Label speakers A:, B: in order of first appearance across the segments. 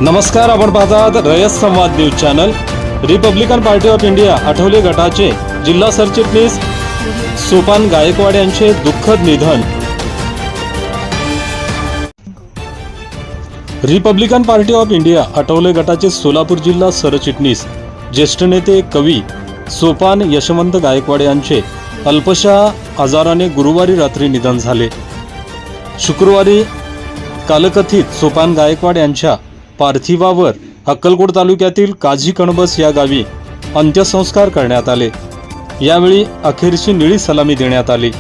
A: नमस्कार, आपण पाहतात रयत संवाद news channel. Republican party of India Athawale गटाचे जिल्हा सरचिटणीस सोपान गायकवाड यांचे दुःखद निधन। Republican party of India Athawale गटाचे सोलापूर जिल्हा सरचिटणीस ज्येष्ठ नेते कवी सोपान यशवंत गायकवाड यांचे अल्पशा आजाराने गुरुवारी रात्री निधन झाले। शुक्रवारी कालकथित सोपान गायकवाड यांच्या पार्थिवावर अक्कलकोट तालुक्यातील काझी कणबस या गावी अंत्यसंस्कार करण्यात आले। यावेळी अखेरची निळी सलामी देण्यात आली।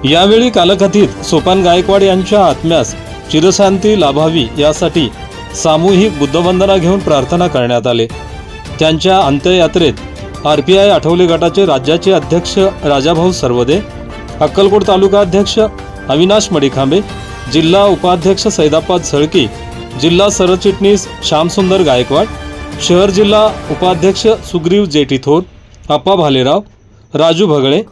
A: यावेळी कालकथित सोपान गायकवाड यांच्या आत्म्यास चिरशांती लाभावी यासाठी सामूहिक बुद्धवंदना घेऊन प्रार्थना करण्यात आले। त्यांच्या अंत्ययात्रेत आरपीआय आठवले गटाचे राज्याचे अध्यक्ष राजाभाऊ सरवदे, अक्कलकोट तालुका अध्यक्ष अविनाश मडिखांबे, जिल्हा उपाध्यक्ष सैदाप्पा झळकी, जिल्हा सरचिटणीस श्यामसुंदर गायकवाड, शहर जिल्हा उपाध्यक्ष सुग्रीव जेठीथोर, आप्पा भालेराव, राजू भगळे,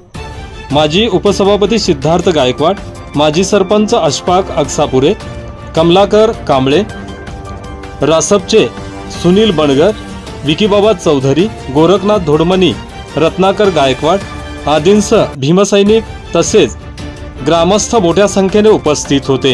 A: माजी उपसभापती सिद्धार्थ गायकवाड, माजी सरपंच अशफाक अगसापुरे, कमलाकर कांबळे, रासपचे सुनील बनगर, विकीबाबा चौधरी, गोरखनाथ धोडमनी, रत्नाकर गायकवाड आदींसह भीमसैनिक तसेच ग्रामस्थ मोठ्या संख्येने उपस्थित होते।